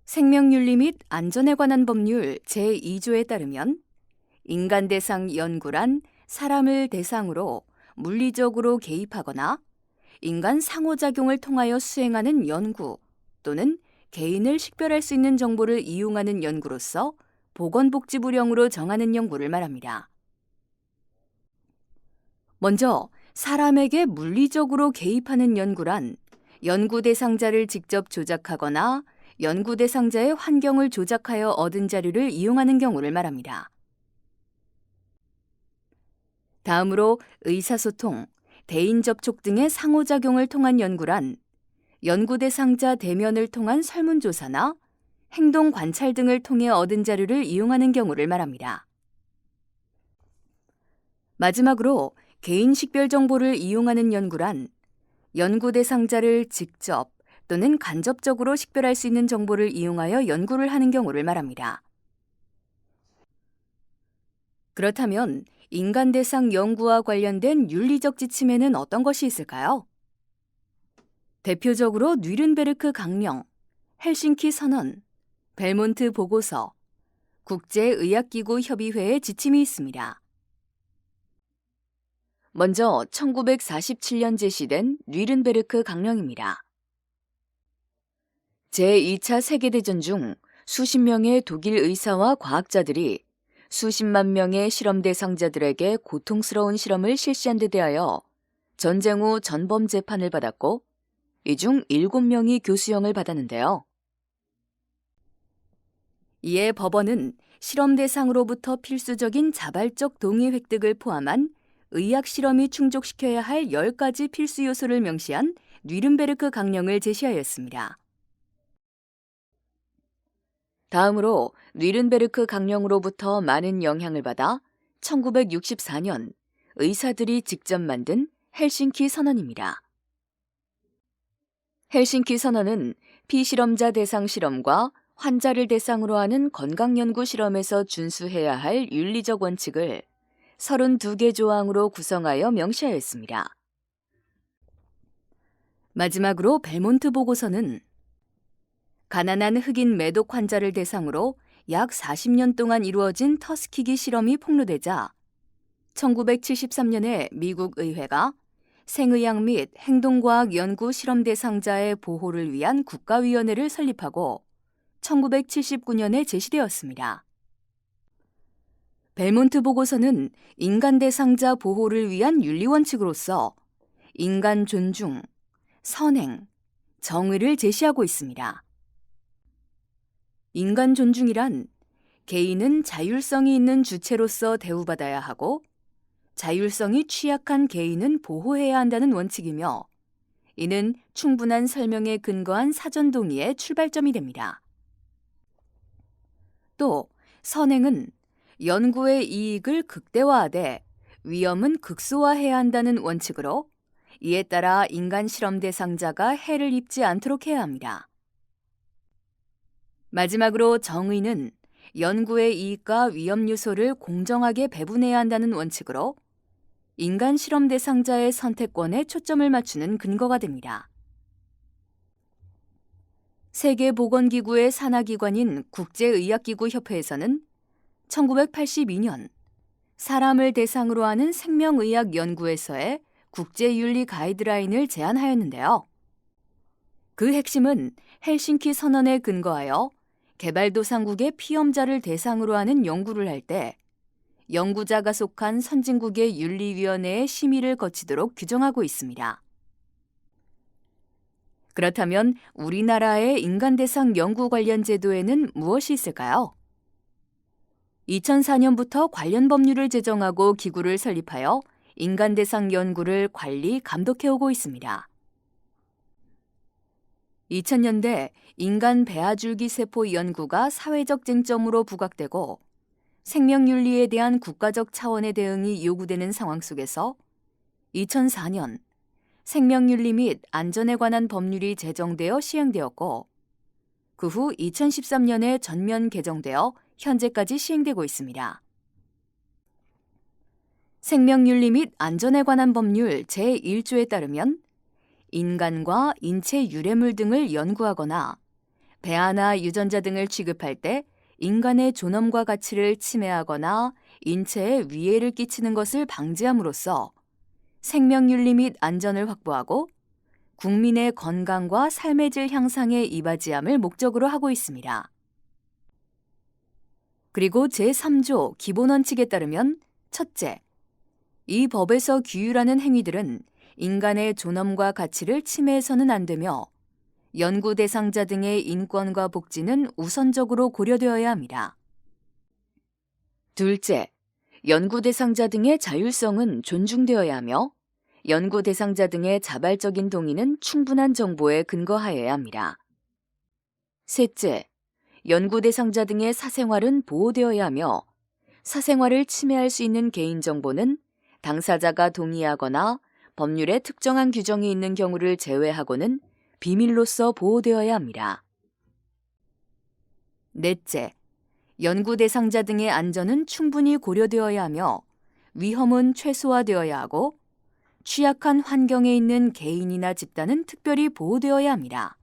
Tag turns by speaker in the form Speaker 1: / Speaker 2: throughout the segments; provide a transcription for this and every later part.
Speaker 1: 생명윤리 및 안전에 관한 법률 제2조에 따르면 인간 대상 연구란 사람을 대상으로 물리적으로 개입하거나 인간 상호작용을 통하여 수행하는 연구 또는 개인을 식별할 수 있는 정보를 이용하는 연구로서 보건복지부령으로 정하는 연구를 말합니다. 먼저 사람에게 물리적으로 개입하는 연구란 연구 대상자를 직접 조작하거나 연구 대상자의 환경을 조작하여 얻은 자료를 이용하는 경우를 말합니다. 다음으로 의사소통, 대인 접촉 등의 상호작용을 통한 연구란 연구 대상자 대면을 통한 설문조사나 행동 관찰 등을 통해 얻은 자료를 이용하는 경우를 말합니다. 마지막으로 개인 식별 정보를 이용하는 연구란 연구 대상자를 직접 또는 간접적으로 식별할 수 있는 정보를 이용하여 연구를 하는 경우를 말합니다. 그렇다면 인간 대상 연구와 관련된 윤리적 지침에는 어떤 것이 있을까요? 대표적으로 뉘른베르크 강령, 헬싱키 선언, 벨몬트 보고서, 국제의학기구 협의회의 지침이 있습니다. 먼저 1947년 제시된 뉘른베르크 강령입니다. 제2차 세계대전 중 수십 명의 독일 의사와 과학자들이 수십만 명의 실험 대상자들에게 고통스러운 실험을 실시한 데 대하여 전쟁 후 전범 재판을 받았고 이 중 7명이 교수형을 받았는데요. 이에 법원은 실험 대상으로부터 필수적인 자발적 동의 획득을 포함한 의학 실험이 충족시켜야 할 10가지 필수 요소를 명시한 뉘른베르크 강령을 제시하였습니다. 다음으로 뉘른베르크 강령으로부터 많은 영향을 받아 1964년 의사들이 직접 만든 헬싱키 선언입니다. 헬싱키 선언은 피실험자 대상 실험과 환자를 대상으로 하는 건강연구 실험에서 준수해야 할 윤리적 원칙을 32개 조항으로 구성하여 명시하였습니다. 마지막으로 벨몬트 보고서는 가난한 흑인 매독 환자를 대상으로 약 40년 동안 이루어진 터스키기 실험이 폭로되자 1973년에 미국 의회가 생의학 및 행동과학 연구 실험 대상자의 보호를 위한 국가위원회를 설립하고 1979년에 제시되었습니다. 벨몬트 보고서는 인간 대상자 보호를 위한 윤리원칙으로서 인간 존중, 선행, 정의를 제시하고 있습니다. 인간 존중이란 개인은 자율성이 있는 주체로서 대우받아야 하고 자율성이 취약한 개인은 보호해야 한다는 원칙이며 이는 충분한 설명에 근거한 사전 동의의 출발점이 됩니다. 또 선행은 연구의 이익을 극대화하되 위험은 극소화해야 한다는 원칙으로 이에 따라 인간 실험 대상자가 해를 입지 않도록 해야 합니다. 마지막으로 정의는 연구의 이익과 위험 요소를 공정하게 배분해야 한다는 원칙으로 인간 실험 대상자의 선택권에 초점을 맞추는 근거가 됩니다. 세계보건기구의 산하기관인 국제의학기구 협회에서는 1982년 사람을 대상으로 하는 생명의학 연구에서의 국제윤리 가이드라인을 제안하였는데요. 그 핵심은 헬싱키 선언에 근거하여 개발도상국의 피험자를 대상으로 하는 연구를 할 때 연구자가 속한 선진국의 윤리위원회의 심의를 거치도록 규정하고 있습니다. 그렇다면 우리나라의 인간 대상 연구 관련 제도에는 무엇이 있을까요? 2004년부터 관련 법률을 제정하고 기구를 설립하여 인간 대상 연구를 관리, 감독해오고 있습니다. 2000년대 인간 배아줄기 세포 연구가 사회적 쟁점으로 부각되고 생명윤리에 대한 국가적 차원의 대응이 요구되는 상황 속에서 2004년 생명윤리 및 안전에 관한 법률이 제정되어 시행되었고 그 후 2013년에 전면 개정되어 현재까지 시행되고 있습니다. 생명윤리 및 안전에 관한 법률 제1조에 따르면 인간과 인체 유래물 등을 연구하거나 배아나 유전자 등을 취급할 때 인간의 존엄과 가치를 침해하거나 인체에 위해를 끼치는 것을 방지함으로써 생명윤리 및 안전을 확보하고 국민의 건강과 삶의 질 향상에 이바지함을 목적으로 하고 있습니다. 그리고 제3조 기본원칙에 따르면 첫째, 이 법에서 규율하는 행위들은 인간의 존엄과 가치를 침해해서는 안 되며 연구 대상자 등의 인권과 복지는 우선적으로 고려되어야 합니다. 둘째, 연구 대상자 등의 자율성은 존중되어야 하며 연구 대상자 등의 자발적인 동의는 충분한 정보에 근거하여야 합니다. 셋째, 연구 대상자 등의 사생활은 보호되어야 하며 사생활을 침해할 수 있는 개인정보는 당사자가 동의하거나 법률에 특정한 규정이 있는 경우를 제외하고는 비밀로서 보호되어야 합니다. 넷째, 연구 대상자 등의 안전은 충분히 고려되어야 하며 위험은 최소화되어야 하고 취약한 환경에 있는 개인이나 집단은 특별히 보호되어야 합니다.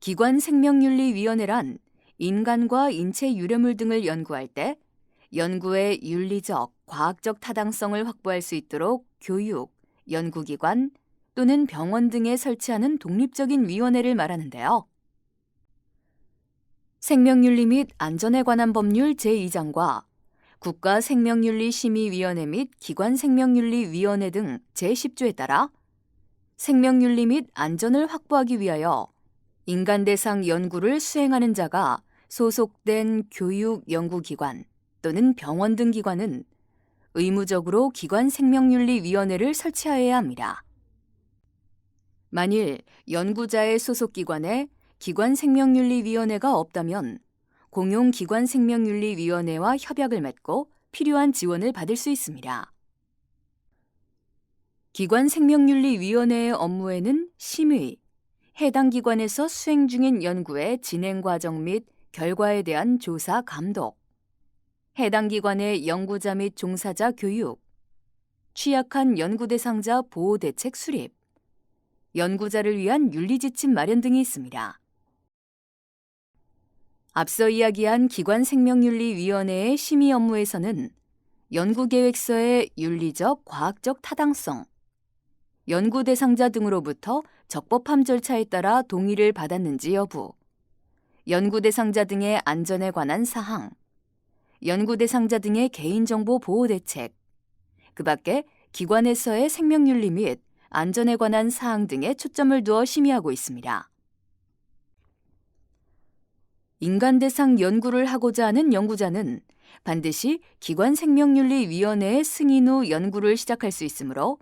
Speaker 1: 기관생명윤리위원회란 인간과 인체 유래물 등을 연구할 때 연구의 윤리적, 과학적 타당성을 확보할 수 있도록 교육, 연구기관 또는 병원 등에 설치하는 독립적인 위원회를 말하는데요. 생명윤리 및 안전에 관한 법률 제2장과 국가생명윤리심의위원회 및 기관생명윤리위원회 등 제10조에 따라 생명윤리 및 안전을 확보하기 위하여 인간 대상 연구를 수행하는 자가 소속된 교육 연구기관 또는 병원 등 기관은 의무적으로 기관생명윤리위원회를 설치하여야 합니다. 만일 연구자의 소속기관에 기관생명윤리위원회가 없다면 공용기관생명윤리위원회와 협약을 맺고 필요한 지원을 받을 수 있습니다. 기관생명윤리위원회의 업무에는 심의, 해당 기관에서 수행 중인 연구의 진행 과정 및 결과에 대한 조사 감독, 해당 기관의 연구자 및 종사자 교육, 취약한 연구 대상자 보호 대책 수립, 연구자를 위한 윤리지침 마련 등이 있습니다. 앞서 이야기한 기관생명윤리위원회의 심의 업무에서는 연구계획서의 윤리적, 과학적 타당성, 연구 대상자 등으로부터 적법함 절차에 따라 동의를 받았는지 여부, 연구 대상자 등의 안전에 관한 사항, 연구 대상자 등의 개인정보 보호 대책, 그 밖에 기관에서의 생명윤리 및 안전에 관한 사항 등에 초점을 두어 심의하고 있습니다. 인간 대상 연구를 하고자 하는 연구자는 반드시 기관생명윤리위원회의 승인 후 연구를 시작할 수 있으므로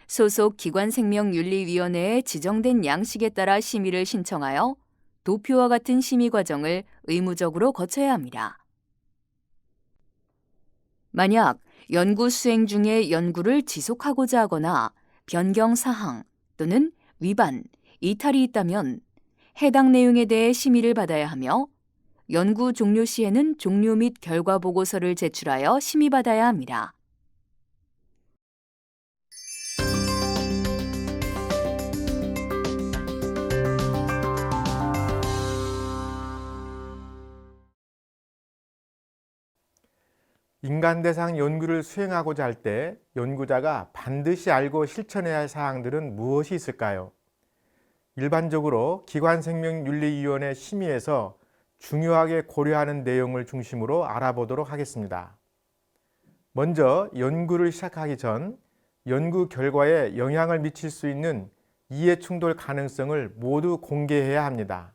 Speaker 1: 소속 기관생명윤리위원회에 지정된 양식에 따라 심의를 신청하여 도표와 같은 심의 과정을 의무적으로 거쳐야 합니다. 만약 연구 수행 중에 연구를 지속하고자 하거나 변경 사항 또는 위반, 이탈이 있다면 해당 내용에 대해 심의를 받아야 하며 연구 종료 시에는 종료 및 결과 보고서를 제출하여 심의받아야 합니다.
Speaker 2: 인간 대상 연구를 수행하고자 할 때 연구자가 반드시 알고 실천해야 할 사항들은 무엇이 있을까요? 일반적으로 기관생명윤리위원회 심의에서 중요하게 고려하는 내용을 중심으로 알아보도록 하겠습니다. 먼저 연구를 시작하기 전 연구 결과에 영향을 미칠 수 있는 이해충돌 가능성을 모두 공개해야 합니다.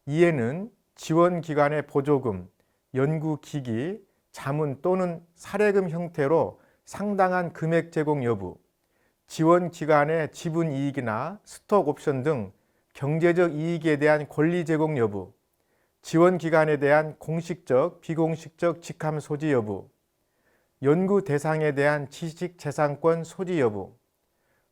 Speaker 2: 이해는 지원기관의 보조금, 연구기기, 자문 또는 사례금 형태로 상당한 금액 제공 여부, 지원기관의 지분이익이나 스톡옵션 등 경제적 이익에 대한 권리 제공 여부, 지원기관에 대한 공식적, 비공식적 직함 소지 여부, 연구 대상에 대한 지식재산권 소지 여부,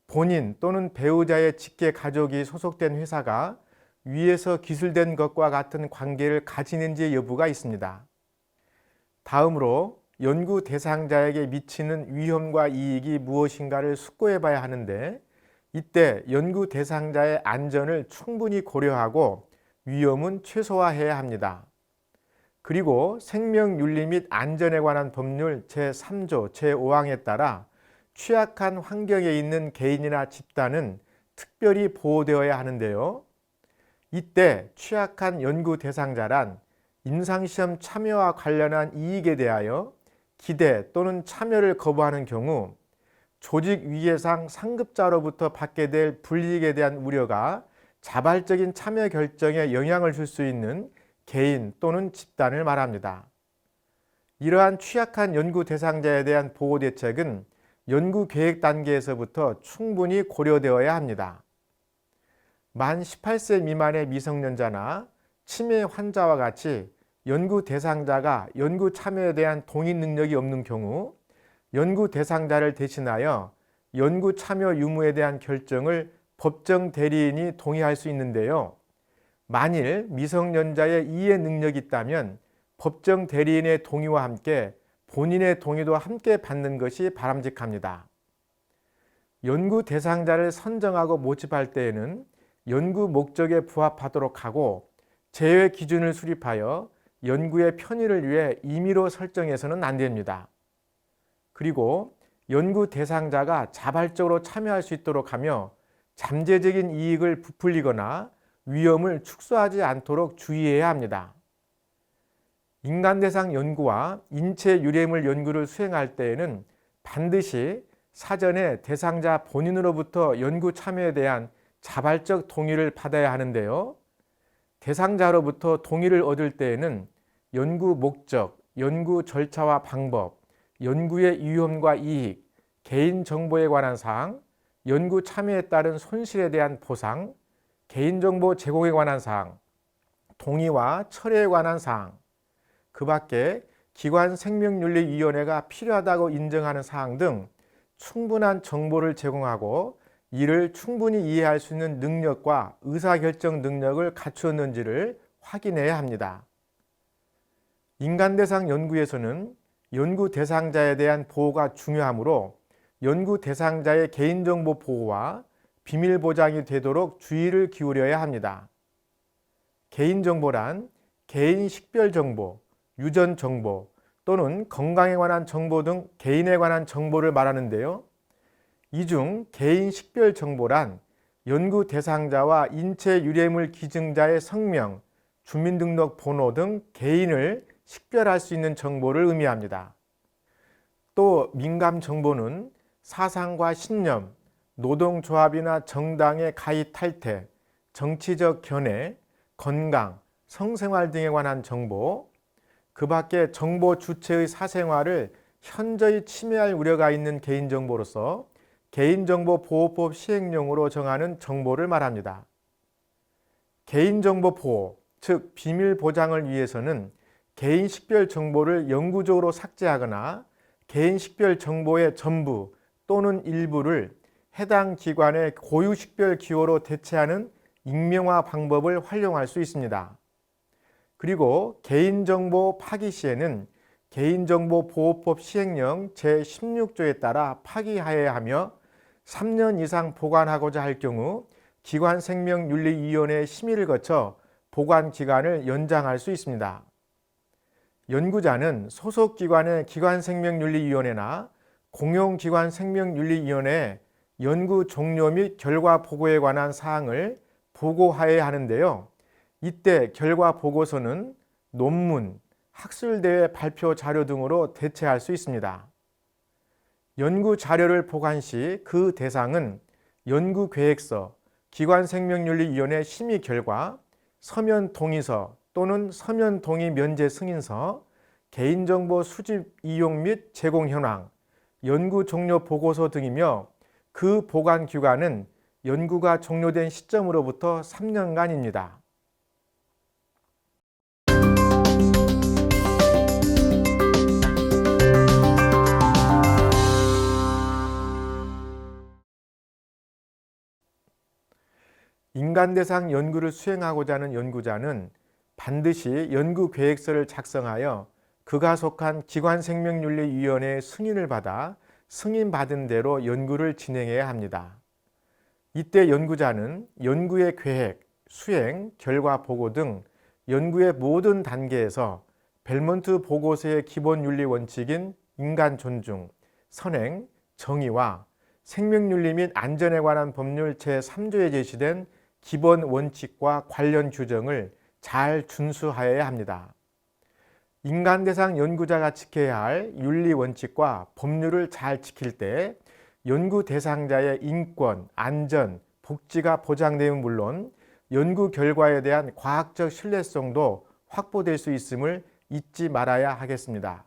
Speaker 2: 본인 또는 배우자의 직계 가족이 소속된 회사가 위에서 기술된 것과 같은 관계를 가지는지 여부가 있습니다. 다음으로 연구 대상자에게 미치는 위험과 이익이 무엇인가를 숙고해 봐야 하는데, 이때 연구 대상자의 안전을 충분히 고려하고 위험은 최소화해야 합니다. 그리고 생명윤리 및 안전에 관한 법률 제3조 제5항에 따라 취약한 환경에 있는 개인이나 집단은 특별히 보호되어야 하는데요. 이때 취약한 연구 대상자란 임상시험 참여와 관련한 이익에 대하여 기대 또는 참여를 거부하는 경우 조직 위계상 상급자로부터 받게 될 불이익에 대한 우려가 자발적인 참여 결정에 영향을 줄 수 있는 개인 또는 집단을 말합니다. 이러한 취약한 연구 대상자에 대한 보호 대책은 연구 계획 단계에서부터 충분히 고려되어야 합니다. 만 18세 미만의 미성년자나 치매 환자와 같이 연구 대상자가 연구 참여에 대한 동의 능력이 없는 경우 연구 대상자를 대신하여 연구 참여 유무에 대한 결정을 법정 대리인이 동의할 수 있는데요. 만일 미성년자의 이해 능력이 있다면 법정 대리인의 동의와 함께 본인의 동의도 함께 받는 것이 바람직합니다. 연구 대상자를 선정하고 모집할 때에는 연구 목적에 부합하도록 하고 제외 기준을 수립하여 연구의 편의를 위해 임의로 설정해서는 안 됩니다. 그리고 연구 대상자가 자발적으로 참여할 수 있도록 하며 잠재적인 이익을 부풀리거나 위험을 축소하지 않도록 주의해야 합니다. 인간 대상 연구와 인체 유래물 연구를 수행할 때에는 반드시 사전에 대상자 본인으로부터 연구 참여에 대한 자발적 동의를 받아야 하는데요. 대상자로부터 동의를 얻을 때에는 연구 목적, 연구 절차와 방법, 연구의 위험과 이익, 개인정보에 관한 사항, 연구 참여에 따른 손실에 대한 보상, 개인정보 제공에 관한 사항, 동의와 철회에 관한 사항, 그 밖에 기관생명윤리위원회가 필요하다고 인정하는 사항 등 충분한 정보를 제공하고 이를 충분히 이해할 수 있는 능력과 의사결정 능력을 갖추었는지를 확인해야 합니다. 인간 대상 연구에서는 연구 대상자에 대한 보호가 중요하므로 연구 대상자의 개인정보 보호와 비밀 보장이 되도록 주의를 기울여야 합니다. 개인정보란 개인 식별 정보, 유전 정보 또는 건강에 관한 정보 등 개인에 관한 정보를 말하는데요. 이 중 개인 식별 정보란 연구 대상자와 인체 유래물 기증자의 성명, 주민등록 번호 등 개인을 식별할 수 있는 정보를 의미합니다. 또 민감 정보는 사상과 신념, 노동조합이나 정당의 가입 탈퇴, 정치적 견해, 건강, 성생활 등에 관한 정보, 그 밖에 정보 주체의 사생활을 현저히 침해할 우려가 있는 개인정보로서 개인정보보호법 시행령으로 정하는 정보를 말합니다. 개인정보 보호, 즉 비밀 보장을 위해서는 개인 식별 정보를 영구적으로 삭제하거나 개인 식별 정보의 전부 또는 일부를 해당 기관의 고유 식별 기호로 대체하는 익명화 방법을 활용할 수 있습니다. 그리고 개인정보 파기 시에는 개인정보보호법 시행령 제16조에 따라 파기하여야 하며 3년 이상 보관하고자 할 경우 기관생명윤리위원회의 심의를 거쳐 보관 기간을 연장할 수 있습니다. 연구자는 소속기관의 기관생명윤리위원회나 공용기관생명윤리위원회에 연구 종료 및 결과 보고에 관한 사항을 보고하여야 하는데요. 이때 결과 보고서는 논문, 학술대회 발표 자료 등으로 대체할 수 있습니다. 연구 자료를 보관 시 그 대상은 연구계획서, 기관생명윤리위원회 심의 결과, 서면 동의서 또는 서면 동의 면제 승인서, 개인정보 수집 이용 및 제공 현황, 연구 종료 보고서 등이며 그 보관 기간은 연구가 종료된 시점으로부터 3년간입니다. 인간 대상 연구를 수행하고자 하는 연구자는 반드시 연구 계획서를 작성하여 그가 속한 기관생명윤리위원회의 승인을 받아 승인받은 대로 연구를 진행해야 합니다. 이때 연구자는 연구의 계획, 수행, 결과 보고 등 연구의 모든 단계에서 벨몬트 보고서의 기본 윤리 원칙인 인간 존중, 선행, 정의와 생명윤리 및 안전에 관한 법률 제3조에 제시된 기본 원칙과 관련 규정을 잘 준수하여야 합니다. 인간 대상 연구자가 지켜야 할 윤리 원칙과 법률을 잘 지킬 때 연구 대상자의 인권, 안전, 복지가 보장되면 물론 연구 결과에 대한 과학적 신뢰성도 확보될 수 있음을 잊지 말아야 하겠습니다.